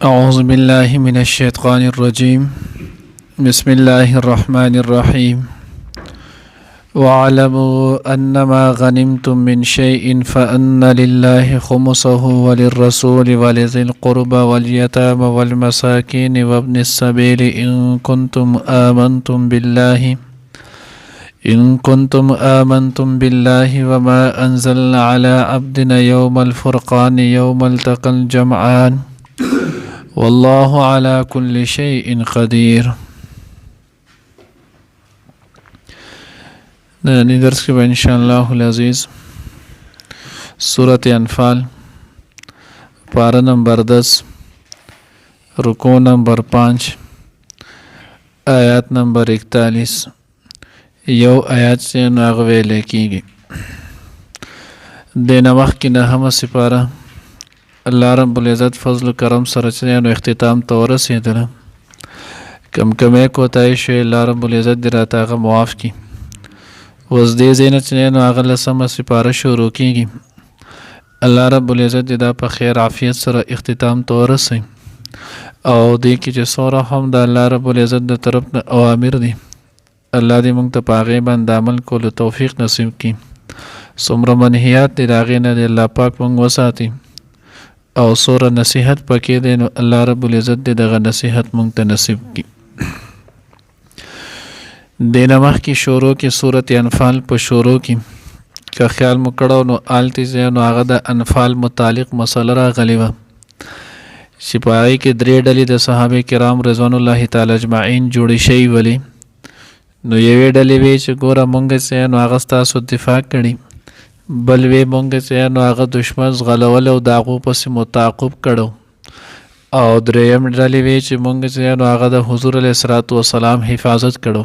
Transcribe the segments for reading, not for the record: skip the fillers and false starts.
أعوذ بالله من الشيطان الرجيم. بسم الله الرحمن الرحيم. واعلموا أنما غنمتم من شيء فأن لله خمسه وللرسول ولذي القربى واليتامى والمساكين وابن السبيل إن كنتم آمنتم بالله وما أنزلنا على عبدنا يوم الفرقان يوم التقى الجمعان والله على كل شيء قدير. ننني درس کې ان شاء الله العزیز سورة انفال پارہ نمبر 10 رکوع نمبر 5 آیات نمبر 41 یو آیات سے ناغوے لیکی گی دینا وقت کی نحمہ سپارہ اللہ رب العزت فضل و کرم سرچنین و اختتام تورسی دلا کم کوتای شوی اللہ رب العزت درات آغا معاف کی وزدی زینچنین و آغا لسم سپارہ شروع کی گی اللہ رب العزت دا پا خیر عافیت سر اختتام تورسی او دی کی چه سورا هم دا اللہ رب العزت دا طرف اوامر دی اللہ دی منگ تا پاغی بند عمل کولو توفیق نصیب کی سمر منحیات دی داغین دی اللہ پاک منگ وساتی او سورہ نصیحت پکی دینو اللہ رب العزت دی دغا نصیحت منگتا نصیب کی دینمخ کی شروع کی سورة انفال پا شروع کی کا خیال مکڑو نو آلتی زینو آغا دا انفال متعلق مسئلہ را غلیوہ شپائی کی دری ڈلی دا صحابہ کرام رضوان اللہ تعالی اجمعین جوڑی شئی ولی نو یوی ڈلی ویچ گورا منگ زینو آغا ستاسو دفاع کری بلوی مونږ چې نو هغه دشمن غلول او داغو پسې متعاقب کړو او دریم ډلې وی چې مونږ چې نو هغه د حضور علیه الصلاۃ والسلام حفاظت کړو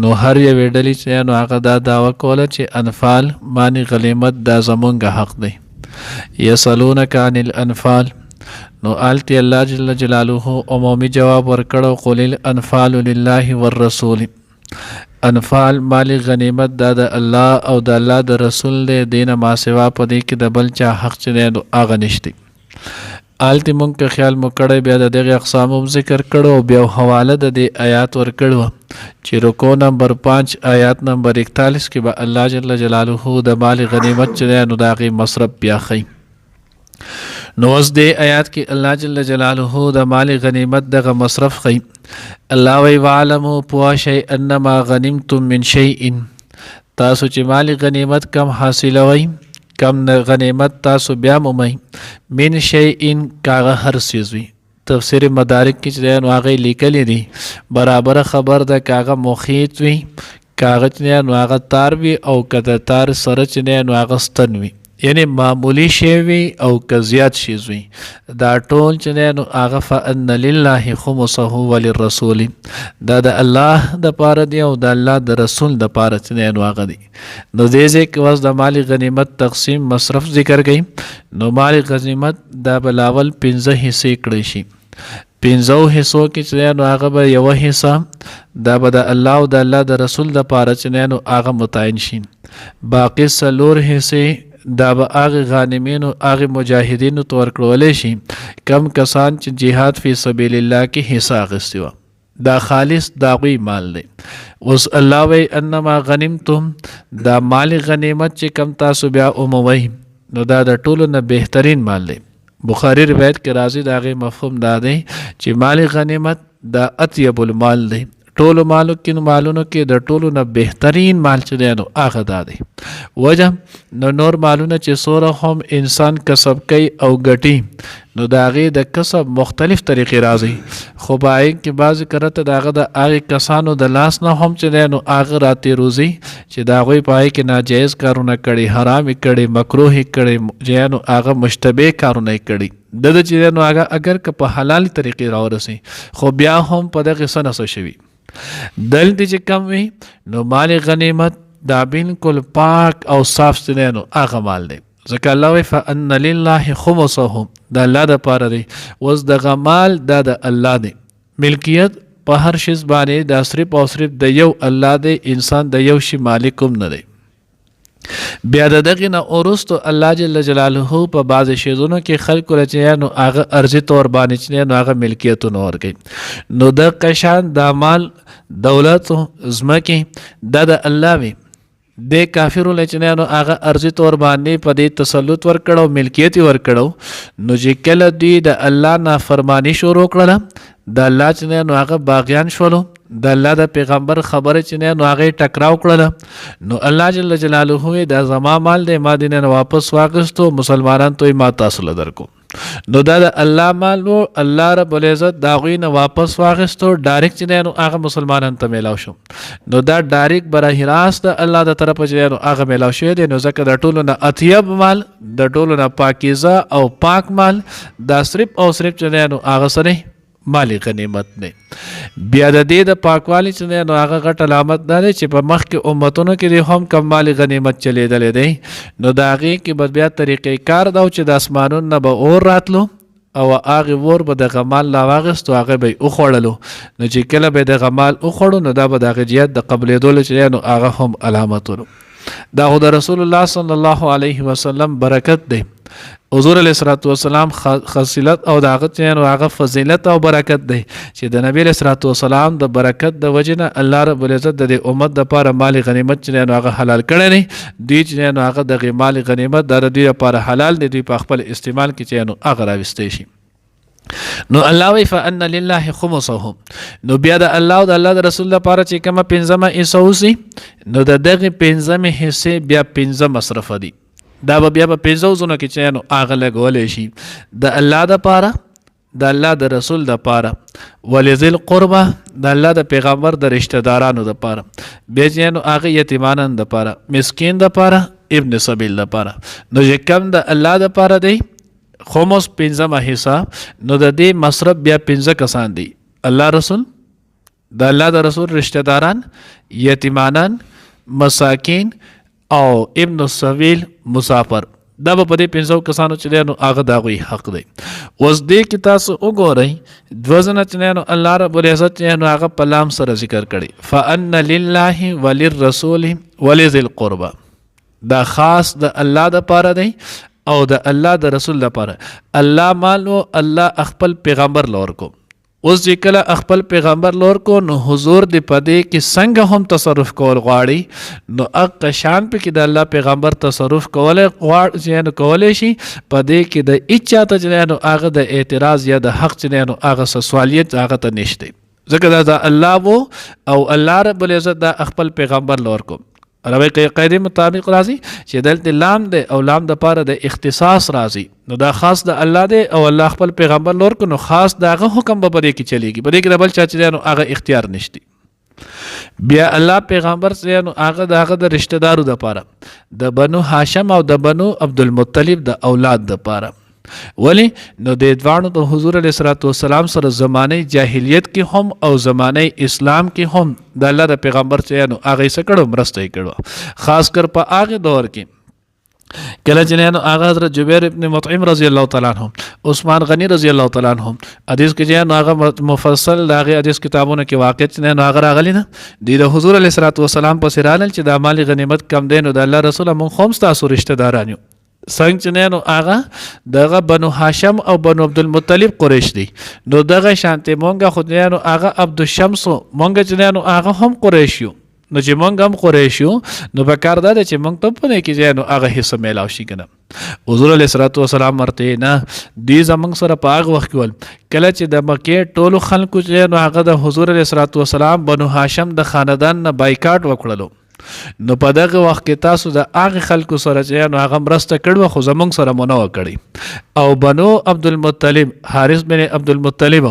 نو هر یو ډلې چې نو هغه دا دعوه کوله چې انفال معنی غنیمت دا زمونږ حق دی یسالونک عن الانفال نو آلتی الله جل جلاله عمومی جواب ورکړو قل الانفال لله والرسول انفال مال غنیمت دا د الله او د الله د رسول دی دینه ما سوا پدې کې د بل چا حق چي دی نو هغه نشته آلتی مونږ که خیال مو کړی بیا د دغه اقسام هم ذکر کړو بیا حواله د دې آیات ورکړو چې رکوع نمبر 5 آیات نمبر 41 کې به الله جل جلاله د مال غنیمت چي دی نو د هغې مصرف بیا ښیي نو اوس دې آیات کې الله جل جلاله د مال غنیمت دغه مصرف ښیي الله وی وعلمو پوه شئ انما غنیمتم من شیء تاسو چې مال غنیمت کم حاصلوئ کم غنیمت تاسو بیا مومئ من شیء کاغه هر څیز وي تفسیر مدارک کې چې نو هغې لیکلی دي برابره خبر ده کاغه محیط وي کاغه چې نو هغه تار وي او که د تار سره چې نو هغه ستن وي یعنی معمولی شی وي او که زیات شیز وي دا ټول چې نو هغه فان لله خمسه وللرسول دا د الله د پاره دی او د الله د رسول د پاره چې نو هغه دی نو دې ځکه واس د مال غنیمت تقسیم مصرف ذکر کړي نو مال غنیمت دا بلاول 15 حصے کړي شي 15 حصو کې چې نو هغه به یو حصہ دا به د الله او د الله د رسول د پاره چې نو هغه متعین شي باقی سلور حصے دا به هغه غانمینو هغه مجاهدینو تور کړولی شي کم کسان چې جهاد فی سبیل الله کې حصہ اخیستی وه دا خالص داغوی مال دی اوس الله وی انما غنیمتم دا مال غنیمت چې کم تاسو بیا عمومئ نو دا د ټولو نه بهترین مال دی بخاری روایت کې راځي د هغې مفهوم دا دی چې مال غنیمت دا اطیب المال دی ټولو مالونو کې د ټولو نه بهترین مال چې دی نو هغه دا دی وجه نو نور مالونه چې څوره هم انسان کسب کوي او ګټي نو د هغې د کسب مختلف طریقې راځي خو په هغې کې بعضې کرته د هغه د هغې کسانو د لاس نه هم چې دی نو هغه راتېروځي چې د هغوی په هغې کې ناجایز کارونه کړي حرامې کړي مکروهې کړي نو هغه مشتبه کارونه یې کړي د چې دی نو هغه اگر که په حلالې طریقې راورسي خو بیا هم په دغې څه نه څه شوي دلته چې کم وي نو مال غنیمت دا بالکل پاک او صاف دی نو هغه مال دی ځکه الله وی فان لله خمسه د الله د پاره دی اوس دغه مال دا د الله دی ملکیت په هر شیز باندې دا صرف او صرف د یو الله دی انسان د یو شي مالک هم نه دی بیا د دغې نه وروستو الله جل جلاله په بعضې شیزونو کې خلکو له چې نو هغه ارضي طور باندې چې نو هغه ملکیتونه ورکوي نو د قشان دا مال دولت ځمکې دا د الله وي د کافرو له چې نو هغه ارضي طور باندې په دې تسلط ورکړو ملکیت ورکړو نو چې کله دوی د الله نافرماني شروع کړله د الله چې نو هغه باغیان شولو د الله د پیغمبر خبره چې نو هغه ټکراو کړله نو الله جل جلاله دا زما مال دی ما دې نه واپس واغستو مسلمانان ته ما تاسو له درکو نو دا د الله مال وو الله رب العزت دا غوی نه واپس واغستو ډایرکټ چې نو هغه مسلمانان ته میلاو شو نو دا ډایرکټ براه راست الله د طرف چې نو هغه میلاو شوی دی نو ځکه د ټولو نه اطیب مال د ټولو نه پاکیزه او پاک مال دا صرف او صرف چې نو هغه سره مالی غنیمت دی بیا د دې د پاکوالی چې نو هغه غټ علامت دا دی چې په مخکې امتونو کې دی هم کم مالی غنیمت چلیدلی دی نو د هغې کې به بیا طریقې کار دا چې د اسمانونو نه به اور راتلو او هغې اور به دغه مال راواغستو هغه به یې وخوړلو نو چې کله به یې دغه مال وخوړو نو دا به د هغې جهت د قبلېدلو چې نو هغه هم علامتونو دا خو د رسول الله صلی الله علیه وسلم برکت دی حضور علیه الصلاۃ والسلام خصلت او د هغه هغه فضیلت او برکت دی چې د نبی علیه الصلاۃ والسلام د برکت د وجې نه الله رب العزت د دې امت دپاره مال غنیمت چې هغه حلال کړی دی دوی چې هغه دغې مال غنیمت د دوی لپاره حلال دی دوی په خپل استعمال کې چې هغه راوستی شي نو الله وی فان لله خمسه نو بیا د الله او د الله د رسول لپاره چې کومه پنځمه حصه اوسي نو د دغې پنځمې حصې بیا پنځه مصرف دي دا به بیا په پنځو ځونو کې چې نو هغه لګولی شي د الله دپاره د الله د رسول دپاره ولذل قربه د الله د پیغمبر د رشته دارانو دپاره بیا چې نو هغه یتیمانان دپاره مسکین دپاره ابن سبیل دپاره نو چې کم د الله دپاره دی خمس پنځمه حصه نو د دې مصرف بیا پنځه کسان دي الله رسول د الله د رسول رشته داران یتیمانان مساکین او ابن السبیل مسافر دا به په دې پنځو کسانو چې دی نو هغه د هغوی حق دی اوس دې کې تاسو وګورئ دوه ځنه چې نو الله رب العزت چې نو هغه په لام سره ذکر کړي فان لله وللرسول ولذي القربى دا خاص د الله دپاره دی او د الله د رسول لپاره الله مال او الله خپل پیغمبر لور کو اوس چې کله خپل پیغمبر لور کو نو حضور د پدې کې څنګه هم تصرف کول غواړي نو هغه شان په کې د الله پیغمبر تصرف کول غواړي چې نو کولی شي پدې کې د اچا ته چې نو هغه د اعتراض یا د حق چې نو هغه سوالیت هغه ته نشته ځکه دا الله وو او الله رب العزت د خپل پیغمبر لور کو عربی قاعده مطابق راځي چې دلته لام دی او لام د پاره د اختصاص راځي نو دا خاص د الله دی او الله خپل پیغمبر لور کو نو خاص دغه حکم به پرې کې چلیږي پرې کې د بل چا چې نو هغه اختیار نشتی بیا الله پیغمبر چې نو هغه دغه د رشتہ دارو د پاره د بنو هاشم او د بنو عبدالمطلب د اولاد د پاره ولی نو د دوانو د حضور علیه الصلاۃ والسلام سره زمانه جاهلیت کې هم او زمانه اسلام کې هم د الله د پیغمبر چې نو هغه یې کړو مرسته یې کړو خاص کر په هغه دور کې کله چې نو هغه حضرت جبیر ابن مطعم رضی الله تعالی عنہ عثمان غنی رضی الله تعالی عنہ حدیث کې چې نو هغه مفصل دغه حدیث کتابونو کې واقع چې نو هغه راغلی نه د حضور علیه الصلاۃ والسلام په سرانل چې د مال غنیمت کم دی نو د الله رسول مون هم تاسو رشتہ داران یو څنګه چې نو هغه دغه بنو هاشم او بنو عبدالمطلب قریش دي نو دغه شانته مونږه خو نو هغه عبدالشمس مونږه چې نو هغه هم قریش یو نو چې مونږ هم قریش یو نو په کار ده چې مونږ ته په کې چې نو هغه حصہ میلاو شي کنه حضور علیه الصلاۃ والسلام ورته نه دی زمونږ سره په هغه وخت کې کله چې د مکې ټولو خلکو چې نو هغه د حضور علیه الصلاۃ والسلام بنو هاشم د خاندان نه بایکاټ وکړلو نو په دغه وخت کې تاسو د هغه خلکو سره چې نو هغه مرسته کړو خو زمونږ سره مونږ نه کړی او بنو عبدالمطلب حارث بن عبدالمطلب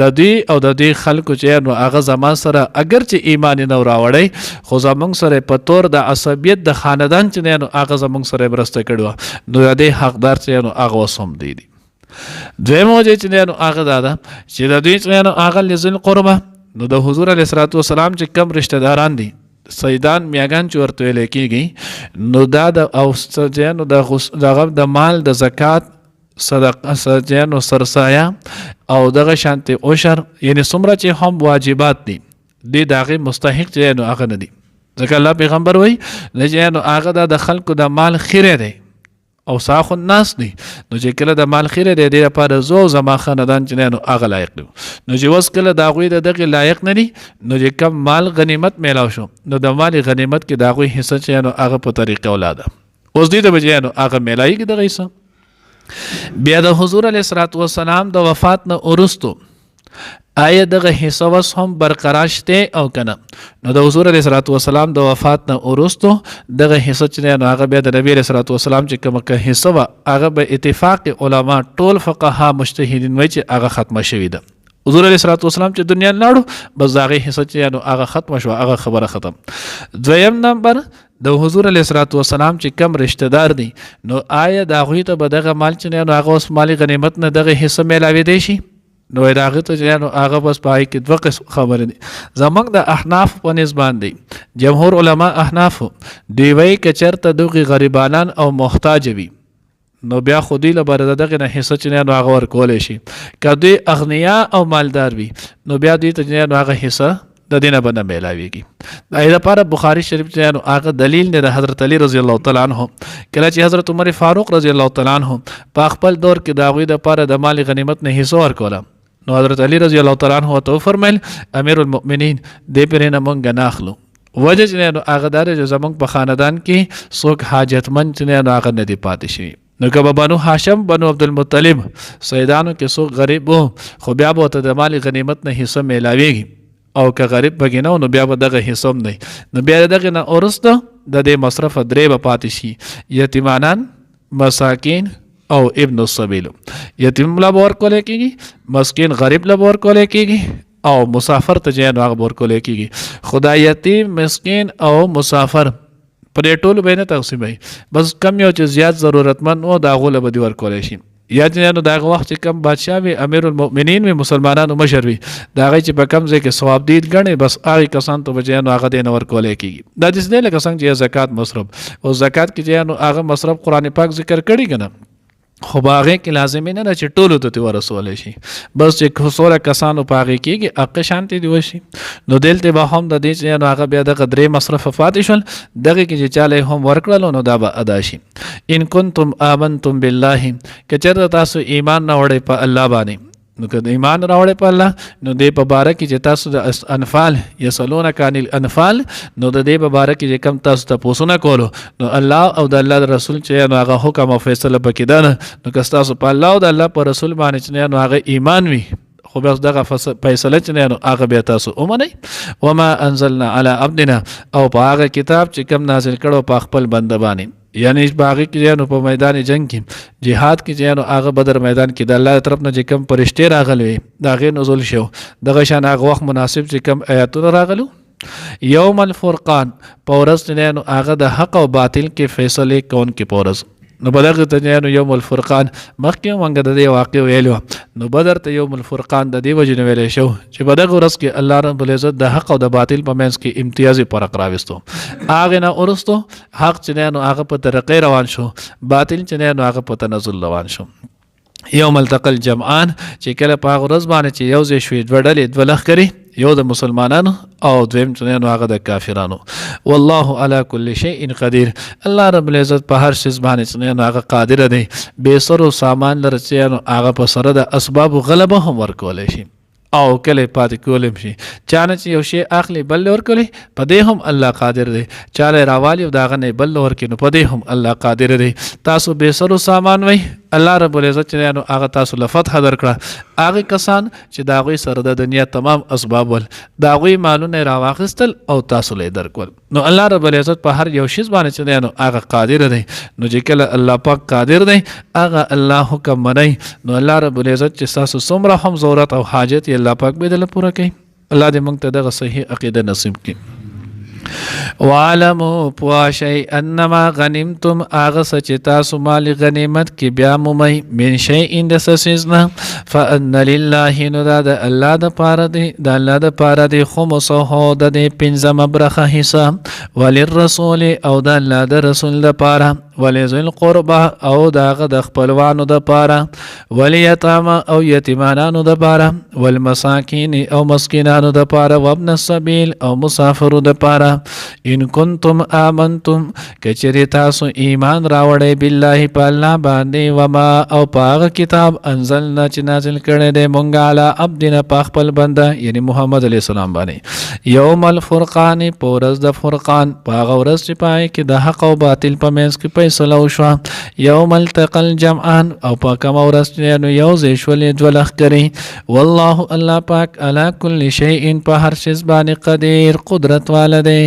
د دې او د دې خلکو چې نو هغه زما سره اگر چې ایمان نه راوړی خو زمونږ سره په تور د عصبیت د خاندان چې نو هغه زمونږ سره مرسته کړو نو د دې حقدار چې نو هغه وسوم دی دویم وجه چې نو هغه دا چې د دوی چې نو هغه لذل قربه نو د حضور علیه الصلاۃ والسلام چې کم رشتہ داران دي سیدان میاګان چې ورته ویل کېږي نو دا د او سجانو د مال د زکات صدقه سجانو سرسایه او دغه شانته عشر یعنی څومره چې هم واجبات دي د هغې مستحق چې نو هغه نه دي ځکه الله پیغمبر وایي نو هغه د خلکو د مال خیره دی او ساخو الناس دی، نو چې کله د مال خیره دی دې لپاره زو زما خاندان چې نو هغه لایق دی. نو چې اوس کله د هغوی د دغې لایق نه دي نو چې کم مال غنیمت میلاو شو نو د مال غنیمت کې د هغوی حصه چې نو هغه په طریقه اولا ده. اوس دې ته به نو هغه میلایږي دغه حصه. بیا د حضور علیه الصلاة والسلام د وفات نه وروستو آیا دغه حصه وس هم برقرار شته او کنه؟ نو د حضور علیه الصلاة والسلام د وفات نه وروستو دغه حصه چې نو هغه بیا د نبی علیه الصلاة والسلام چې کومه حصه وه هغه به اتفاق علما ټول فقها مجتهدین وایي چې هغه ختمه شوې ده. حضور علیه الصلاة والسلام چې دنیا لاړو بس د هغې حصه چې نو هغه ختمه شوه، هغه خبره ختم. دویم نمبر د حضور علیه الصلاة والسلام چې کم رشته دار دي نو آیا د هغوی ته به دغه مال چې نو هغه اوس مالی غنیمت نه دغه حصه میلاوېدی شي؟ نو د هغې ته چې نو هغه بس په هغې کې دوه قسم خبرې دي. زموږ د احناف په نسبت باندې جمهور علما احنافو دوی وایي که چېرته دغې غریبانان او محتاج وي نو بیا خو دوی لپاره د دغې نه حصه چې نو هغه ورکولی شي. که دوی اغنیا او مالدار وي نو بیا دوی ته چې نو هغه حصه د دې نه به نه میلاویږي. د دې لپاره بخاري شریف چې نو هغه دلیل دی د حضرت علی رضی الله تعالی عنه. کله چې حضرت عمر فاروق رضی الله تعالی عنه په خپل دور کې د هغوی دپاره د مال غنیمت نه حصه ورکوله نو حضرت علی رضی الله تعالی عنه ورته وفرمیل امیر المؤمنین دې پرې نه موږ نه اخلو. وجه چې نو هغه دا دی چې زموږ په خاندان کې څوک حاجتمند چې نو هغه نه دی پاتې شوي. نو که به بنو هاشم بنو عبدالمطلب سیدانو کې څوک غریب و خو بیا به ورته د مال غنیمت نه حصه میلاویږي او که غریب پکې نه نو بیا به دغه حصه هم دی. نو بیا د دغې نه وروسته د دې مصرفه درې به پاتې شي، یتیمانان، مساکین او ابن السبیل. یتیم له به ورکولی کېږي، مسکین غریب له به ورکولی کېږي او مسافر ته چې نو هغه به ورکولی کېږي. خو دا یتیم، مسکین او مسافر په دې ټولو به یې نه تقسیموي، بس کم یو چې زیات ضرورتمند و د هغو له به دې ورکولی شي. یا چې نو د هغه وخت چې کم بادشاه وي امیر المؤمنین وي مسلمانانو مشر وي د هغې چې په کم ځای کې ثواب دید ګڼي بس هغې کسان ته به چې نو هغه دې نه ورکولی کېږي. دا داسې دی لکه څنګه چې زکات مصرف او زکات کې چې نو هغه مصرف قرآن پاک ذکر کړي که نه خو په هغې کې لازمي نه ده چې ټولو ته ترې ورسولی شي، بس چې څومره کسانو په هغې کېږي حقې شانتې دې وشي. نو دلته به هم د دې چې نو هغه بیا دغه درې مصرفه پاتې شول دغې کې چې چاله یې هم ورکړلو نو دا به ادا شي. ان کنتم آمنتم بالله که چېرته تاسو ایمان نه وړئ په الله باندې نو که د ایمان راوړی په الله نو دې په باره کې چې تاسو د انفال یسألونک عن الانفال نو د دې په باره کې چې کم تاسو تپوسونه کولو نو الله او د الله د رسول چې نو هغه حکم او فیصله پکې ده نه. نو که ستاسو په الله او د الله په رسول باندې چې نو هغه ایمان وي خو بس دغه فیصله چې نو هغه بیا تاسو ومنئ. وما انزلنا علی عبدنا او په هغه کتاب چې کم نازل کړو په خپل بنده باندې یعنی باغی کې نو په میدان جنگ کې جهاد کې نو هغه بدر میدان کې د الله طرف نه چې کم فرشتې راغلي وي د هغې نزول شو دغه شان هغه وخت مناسب چې کم آیاتونه راغلو. یوم الفرقان په ورځ نو هغه د حق او باطل کې فیصلې کوونکې په ورځ نو په دغه ته نو یوم الفرقان مخکې موږ د دې واقع ویلو نو بدر ته یوم الفرقان د دې وجې نه ویلی شو چې په دغه ورځ کې الله رب العزت د حق او د باطل په منځ کې امتیازي فرق راوستو. هغې نه وروستو حق چې نو هغه په ترقۍ روان شو، باطل چې نو هغه په تنزل روان شو. یوم التقى الجمعان چې کله په هغه ورځ باندې چې یو ځای شوې دوه ډلې دوه لښکرې یو د مسلمانانو او دویم چې نو هغه د کافرانو. والله على كل شيء قدير الله رب العزت په هر شي باندې چې نو هغه قادر دی، بې سرو سامان لري چې نو هغه په سره د اسباب غلبه هم ورکولی شي او کله پاتې کولم شي. چانه چې یو شی اخلي بل ورکولی په دې هم الله قادر دی، چاله راوالي او د هغه نه بل ورکوي نو په دې هم الله قادر دی. تاسو بې سرو سامان وئ الله رب العزت چې نو هغه تاسو له فتح درکړه. هغه کسان چې د هغوی سره د دنیا تمام اسباب ول د هغوی مالونه یې راواخیستل او تاسو له یې درکول نو الله رب العزت په هر یو شي باندې چې دی نو هغه قادر دی. نو چې کله الله پاک قادر دی هغه الله حکم منئ نو الله رب العزت چې ستاسو څومره هم ضرورت او حاجت یې الله پاک به دله پوره کوي. الله دې موږ ته دغه صحیح عقیده نصیب کړي. وعلموا پواشی انما غنیمتم آغا سچ تاسو مال غنیمت کی بیا ممی من شیئن د سسیزنا فان لله نو دا د الله د پاره دی د الله د پاره دی خمسه د پنځم برخه حصہ وللرسول او د الله د رسول د پاره ولذل قربا او داغه د خپلوانو د پاره ولیتاما او یتیمانانو د پاره والمساکین او مسکینانو د پاره وابن السبیل او مسافرو د پاره ان کنتم آمنتم کچری تاسو ایمان راوړی بالله په الله باندې وما او پاغه کتاب انزلنا چې نازل کړی دی مونږه علی عبدنا په خپل بنده یعنی محمد علیه السلام باندې یوم الفرقان په ورځ د فرقان پاغه ورځ چې پای کې د حق او باطل په منځ کې فیصله وشوه یوم التقى الجمعان او په کوم ورځ چې نو یو ځای شولې دوه لښکرې والله الله پاک علی کل شیء په هر شی باندې قدیر قدرت والا دی